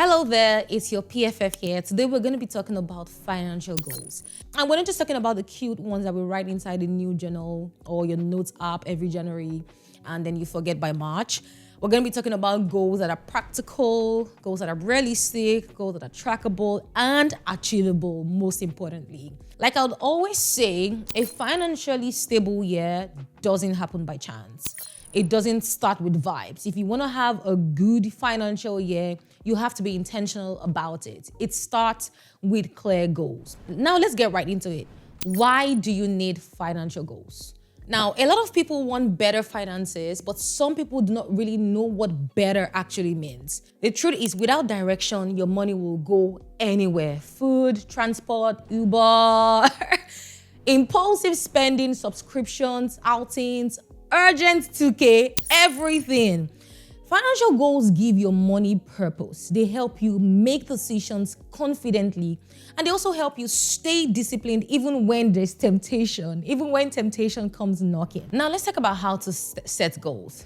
Hello there, it's your PFF here. Today we're going to be talking about financial goals. And we're not just talking about the cute ones that we write inside the new journal or your notes app every January and then you forget by March. We're going to be talking about goals that are practical, goals that are realistic, goals that are trackable and achievable, most importantly. Like I would always say, a financially stable year doesn't happen by chance. It doesn't start with vibes. If you want to have a good financial year, you have to be intentional about it. It starts with clear goals. Now let's get right into it. Why do you need financial goals? Now, a lot of people want better finances, but some people do not really know what better actually means. The truth is, without direction, your money will go anywhere. Food, transport, Uber, impulsive spending, subscriptions, outings, urgent 2K, everything. Financial goals give your money purpose. They help you make decisions confidently, and they also help you stay disciplined even when there's temptation, even when temptation comes knocking. Now let's talk about how to set goals.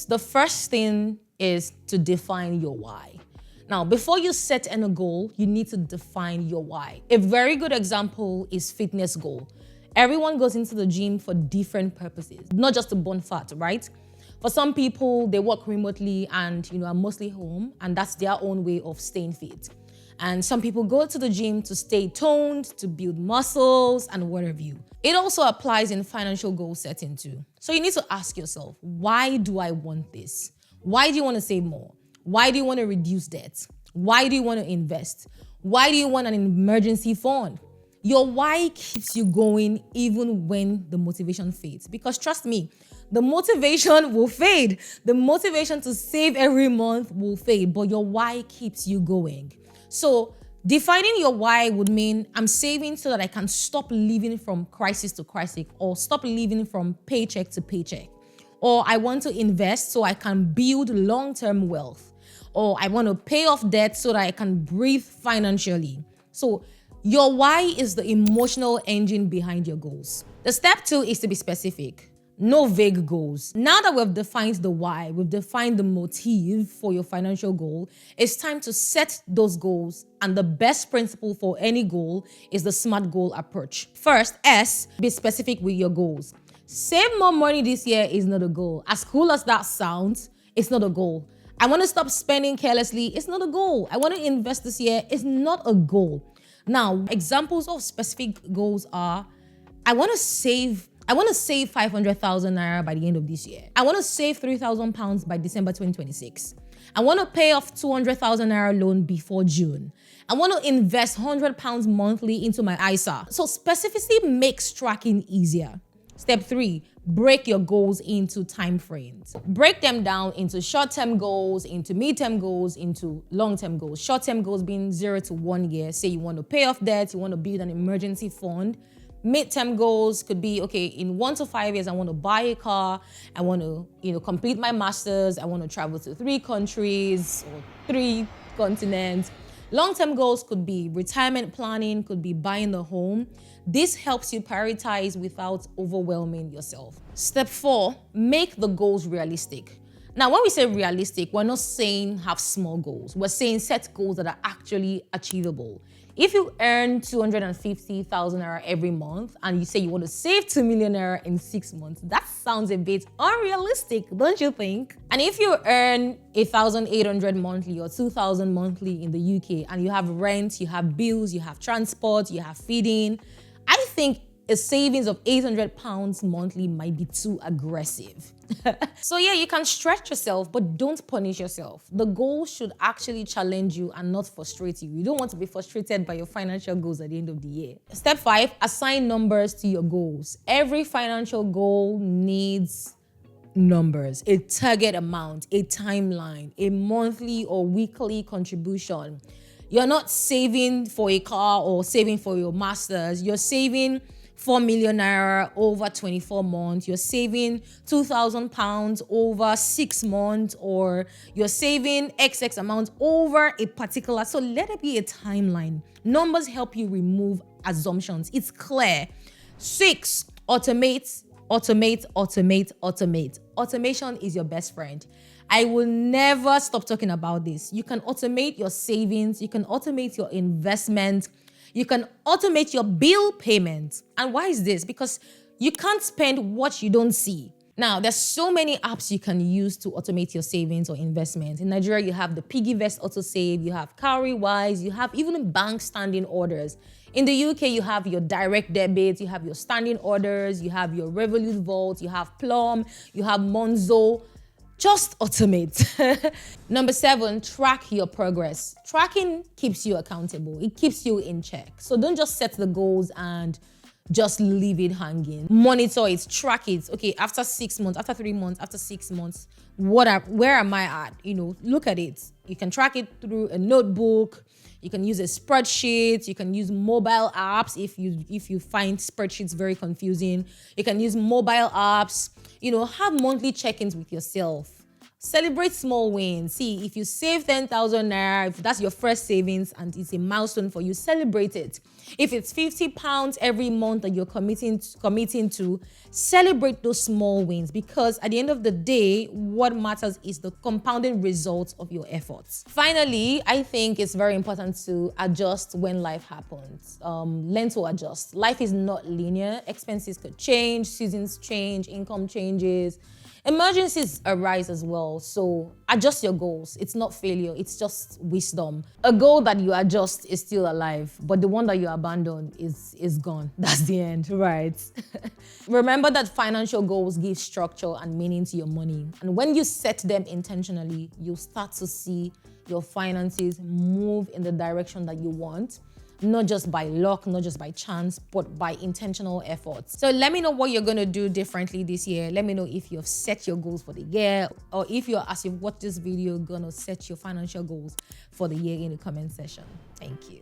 The first thing is to define your why. Now, before you set any goal, you need to define your why. A very good example is fitness goal. Everyone goes into the gym for different purposes, not just to burn fat, right? For some people, they work remotely and are mostly home, and that's their own way of staying fit. And some people go to the gym to stay toned, to build muscles, and what have you. It also applies in financial goal setting too. So you need to ask yourself, why do I want this? Why do you want to save more? Why do you want to reduce debt? Why do you want to invest? Why do you want an emergency fund? Your why keeps you going even when the motivation fades. Because trust me, the motivation will fade. The motivation to save every month will fade, but your why keeps you going. So defining your why would mean I'm saving so that I can stop living from crisis to crisis, or stop living from paycheck to paycheck. Or I want to invest so I can build long-term wealth. Or I want to pay off debt so that I can breathe financially. So your why is the emotional engine behind your goals. The step 2 is to be specific. No vague goals. Now that we've defined the why, we've defined the motive for your financial goal, it's time to set those goals. And the best principle for any goal is the SMART goal approach. First, S, be specific with your goals. Save more money this year is not a goal. As cool as that sounds, it's not a goal. I want to stop spending carelessly, it's not a goal. I want to invest this year, it's not a goal. Now, examples of specific goals are, I want to save 500,000 naira by the end of this year. I want to save 3,000 pounds by December 2026. I want to pay off 200,000 naira loan before June. I want to invest 100 pounds monthly into my ISA. So specificity makes tracking easier. Step 3, break your goals into time frames. Break them down into short-term goals, into mid-term goals, into long-term goals. Short-term goals being 0 to 1 year. Say you want to pay off debt, you want to build an emergency fund. Mid-term goals could be, okay, in 1 to 5 years, I want to buy a car. I want to, complete my master's. I want to travel to 3 countries or 3 continents. Long-term goals could be retirement planning, could be buying a home. This helps you prioritize without overwhelming yourself. Step 4, make the goals realistic. Now, when we say realistic, we're not saying have small goals. We're saying set goals that are actually achievable. If you earn 250,000 naira every month and you say you want to save 2 million naira in 6 months, that sounds a bit unrealistic, don't you think? And if you earn 1,800 monthly or 2,000 monthly in the UK and you have rent, you have bills, you have transport, you have feeding, I think a savings of 800 pounds monthly might be too aggressive. So yeah, you can stretch yourself, but don't punish yourself. The goal should actually challenge you and not frustrate you. You don't want to be frustrated by your financial goals at the end of the year. Step 5, assign numbers to your goals. Every financial goal needs numbers, a target amount, a timeline, a monthly or weekly contribution. You're not saving for a car or saving for your master's. You're saving 4 million naira over 24 months. You're saving 2,000 pounds over 6 months, or you're saving XX amount over a particular. So let it be a timeline. Numbers help you remove assumptions. It's clear. 6, automate. Automation is your best friend. I will never stop talking about this. You can automate your savings, you can automate your investment, you can automate your bill payment. And why is this? Because you can't spend what you don't see. Now, there's so many apps you can use to automate your savings or investments. In Nigeria, you have the PiggyVest AutoSave, you have Cowrywise, you have even bank standing orders. In the UK, you have your direct debits, you have your standing orders, you have your Revolut Vault, you have Plum, you have Monzo. Just automate. Number 7, track your progress. Tracking keeps you accountable. It keeps you in check. So don't just set the goals and just leave it hanging. Monitor it, track it. Okay, after 6 months, after 3 months, after 6 months, where am I at? Look at it. You can track it through a notebook. You can use a spreadsheet. You can use mobile apps if you find spreadsheets very confusing. You can use mobile apps. Have monthly check-ins with yourself. Celebrate small wins. See, if you save 10,000 naira, if that's your first savings and it's a milestone for you, celebrate it. If it's 50 pounds every month that you're committing to, celebrate those small wins, because at the end of the day, what matters is the compounding results of your efforts. Finally, I think it's very important to adjust when life happens. Learn to adjust. Life is not linear. Expenses could change, seasons change, income changes. Emergencies arise as well, so adjust your goals. It's not failure, it's just wisdom. A goal that you adjust is still alive, but the one that you abandon is gone. That's the end, right? Remember that financial goals give structure and meaning to your money. And when you set them intentionally, you'll start to see your finances move in the direction that you want. Not just by luck, not just by chance, but by intentional efforts. So let me know what you're gonna do differently this year. Let me know if you've set your goals for the year, or if you're, as you've watched this video, gonna set your financial goals for the year in the comment section. Thank you.